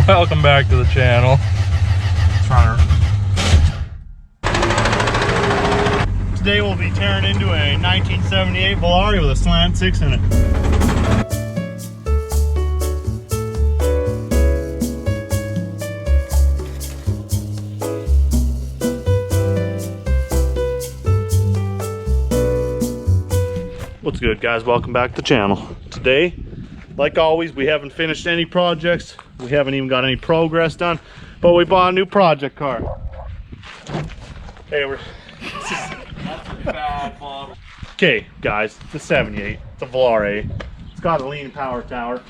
Welcome back to the channel. Today we'll be tearing into a 1978 Volare with a slant 6 in it. What's good, guys? Welcome back to the channel. Today, like always, we haven't finished any projects. We haven't even got any progress done, but we bought a new project car. Hey, we're Bad model. okay, guys. It's a 78. It's a Volare. It's got a lean power tower.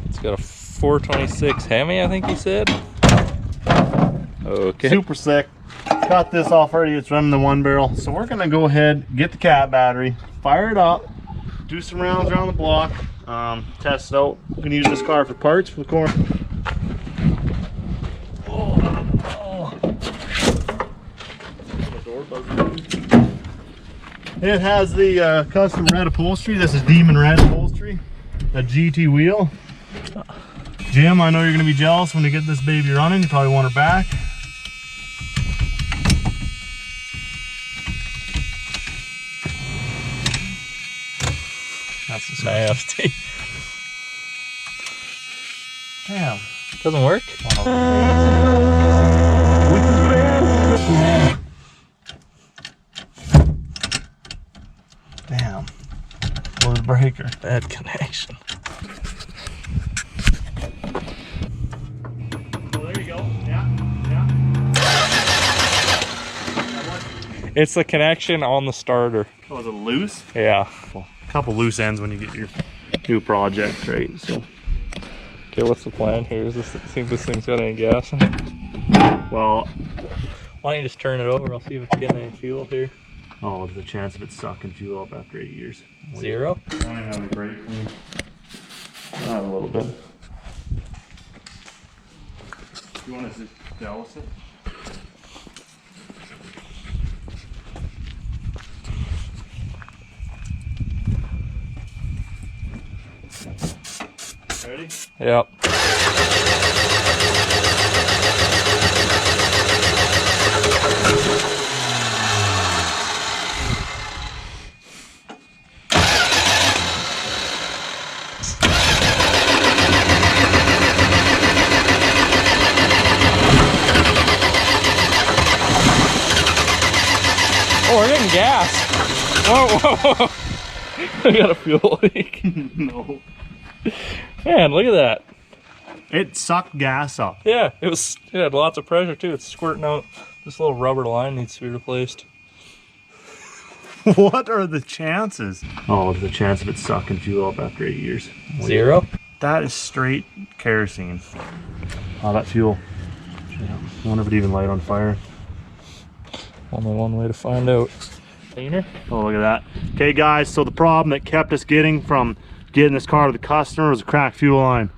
It's got a 426 Hemi, I think he said. Okay. Super sick. It's got this off already. It's running the 1 barrel. So we're gonna go ahead, get the cat battery, fire it up, do some rounds around the block, test it out. We're gonna use this car for parts for the core. It has the custom red upholstery. This is Demon Red upholstery. A GT wheel. Jim, I know you're gonna be jealous when you get this baby running. You probably want her back. That's nasty. Damn. Doesn't work? Damn. What a breaker. Bad connection. Oh, there you go. Yeah. It's the connection on the starter. Oh, is it loose? Yeah. Well, a couple loose ends when you get your new project, right? So, Okay, what's the plan here? Is this, think this thing's got any gas in it? well, Why don't you just turn it over? I'll see if it's getting any fuel here. oh, there's a chance of it sucking fuel up after 8 years. 0? I don't even have a brake clean. Not a little bit. You want to just douse it? Ready? Yep. Oh, we're getting gas. Whoa. I got a fuel leak. No. Man, look at that. It sucked gas up. Yeah, it had lots of pressure too. It's squirting out. This little rubber line needs to be replaced. What are the chances? Oh, there's a chance of it sucking fuel up after 8 years. 0? That is straight kerosene. Oh, that fuel. Yeah. I wonder if it even light on fire. Only one way to find out. Cleaner? Oh, look at that. Okay, guys, so the problem that kept us getting this car to the customer was a cracked fuel line.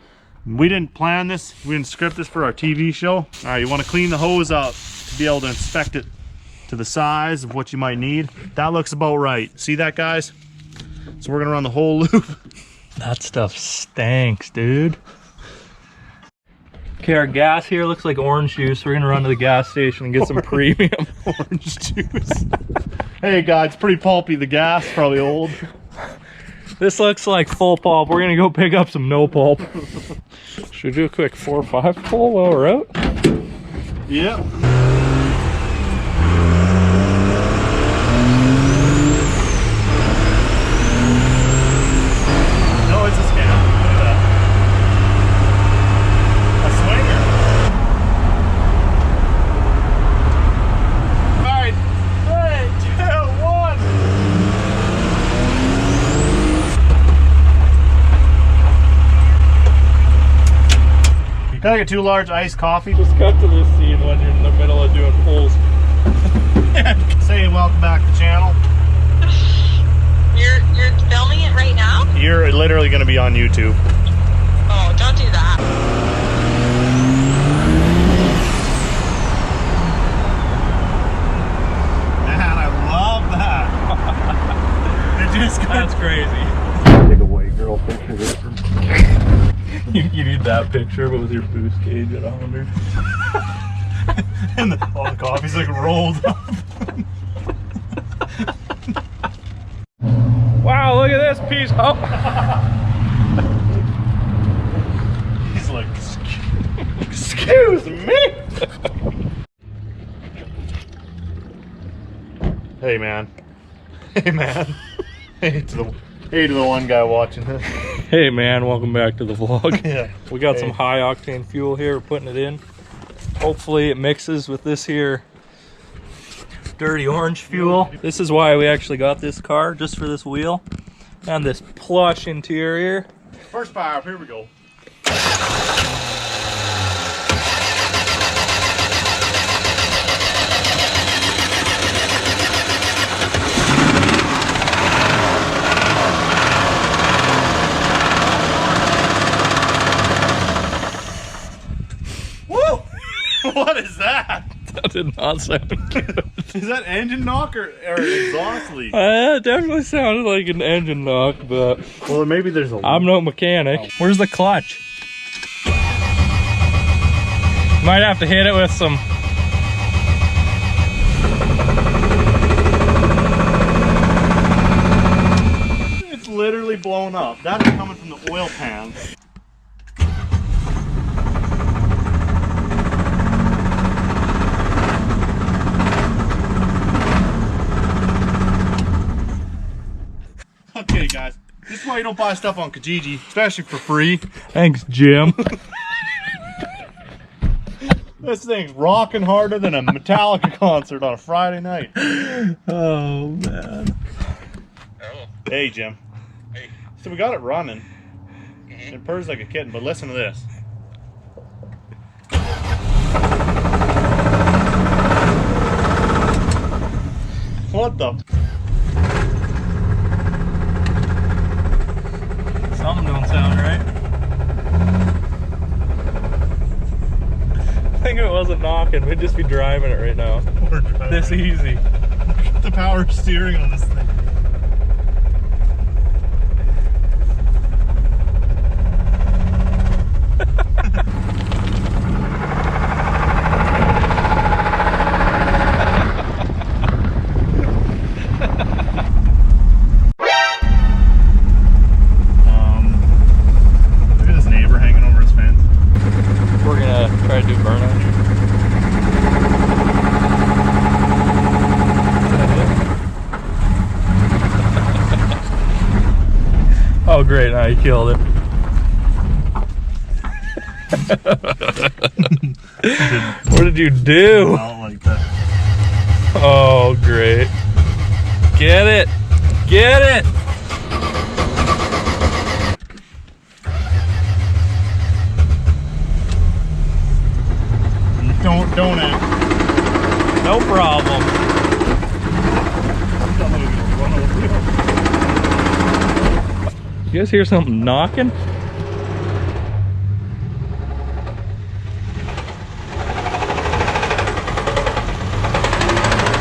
We didn't plan this. We didn't script this for our TV show. All right, you want to clean the hose up to be able to inspect it to the size of what you might need. That looks about right. See that, guys? So we're gonna run the whole loop. That stuff stinks, dude. Okay, our gas here looks like orange juice. We're gonna run to the gas station and get some premium Orange juice. Hey guys, it's pretty pulpy. The gas, probably old. This looks like full pulp. We're gonna go pick up some no pulp. Should we do a quick 4 or 5 pull while we're out? Yep. No, it's a scam. Look at that. A swinger. Alright. 3, 2, 1. Can I get 2 large iced coffee? Just cut to this scene when you're in the middle of doing pulls. Say welcome back to the channel. You're filming it right now? You're literally going to be on YouTube. Oh, don't do that. That's crazy. Take a white girl picture of this. You need that picture, but with your boost gauge at 100. And all the coffee's like rolled up. Wow, look at this piece. Oh. He's like, excuse me. Hey man. Hey man. Hey to the one guy watching this. Hey man, welcome back to the vlog. Yeah. We got some high octane fuel here, we're putting it in. Hopefully it mixes with this here dirty orange fuel. This is why we actually got this car, just for this wheel and this plush interior. First fire, here we go. Woo! What is that? That did not sound good. Is that engine knock or exhaust leak? It definitely sounded like an engine knock, but Well, maybe there's a. I'm no mechanic. Where's the clutch? Might have to hit it with some. It's literally blown up. That's coming from the oil pan. Okay, guys. This is why you don't buy stuff on Kijiji, especially for free. Thanks, Jim. This thing's rocking harder than a Metallica concert on a Friday night. Oh man. Hey, Jim. Hey. So we got it running. It purrs like a kitten, but listen to this. What the? Something don't sound right. I think if it wasn't knocking, we'd just be driving it right now. We're driving. This easy. The power steering on this thing. Look at this neighbor hanging over his fence. We're gonna try to do burnout. Oh great, now you killed it. What did you do? I don't like that. Oh great. Get it! Get it! Don't act. No problem. You guys hear something knocking?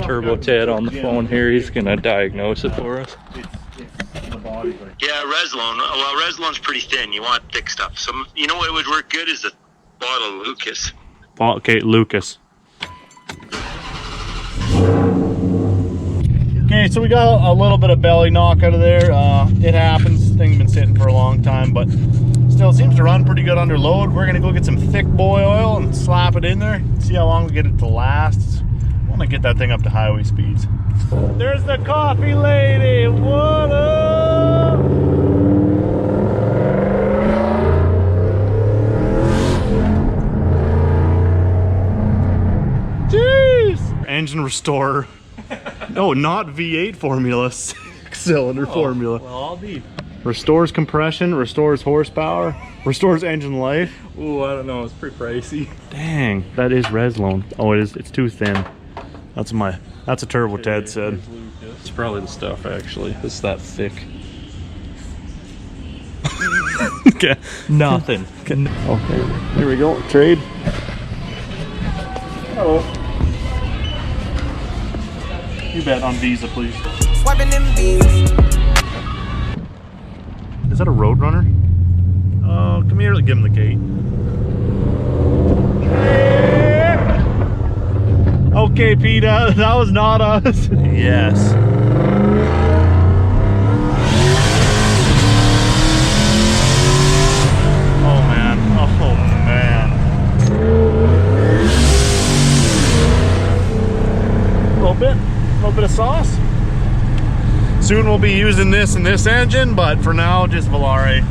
Turbo Ted on the phone here. He's gonna diagnose it for us. It's the body. Yeah, Reslone. Well, Reslone's pretty thin. You want thick stuff. So, you know what would work good is a bottle of Lucas. Okay, Lucas. Okay, so we got a little bit of belly knock out of there. It happens. Thing's been sitting for a long time, but still seems to run pretty good under load. We're gonna go get some thick boy oil and slap it in there. See how long we get it to last. I want to get that thing up to highway speeds. There's the coffee lady. What up? Jeez! Engine restorer. No, not V8 formula, 6-cylinder formula. Well, I'll be. Restores compression, restores horsepower, restores engine life. Ooh, I don't know. It's pretty pricey. Dang, that is Reslone. Oh, it is. It's too thin. That's a turbo Ted said. It's probably the stuff actually. It's that thick. Okay. Nothing. Okay. Here we go. Trade. Hello. You bet on Visa, please. Swiping them beats. Is that a Roadrunner? Oh, come here, give him the gate. Okay, PETA, that was not us. Yes. Oh man, oh man. A little bit of sauce. Soon we'll be using this in this engine, but for now, just Volare.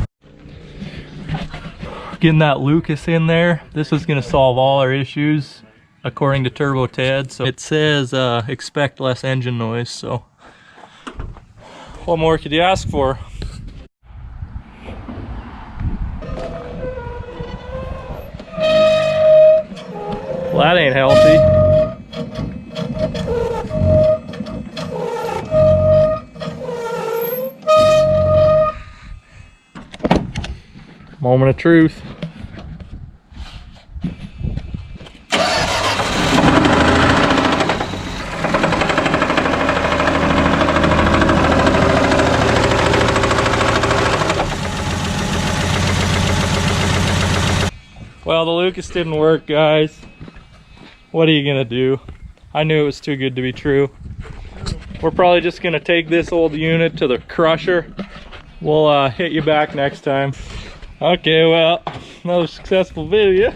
Getting that Lucas in there. This is going to solve all our issues according to Turbo Ted. So it says expect less engine noise. So what more could you ask for? Well, that ain't healthy. Moment of truth. Well, the Lucas didn't work, guys. What are you gonna do? I knew it was too good to be true. We're probably just gonna take this old unit to the crusher. We'll hit you back next time. Okay, well, another successful video.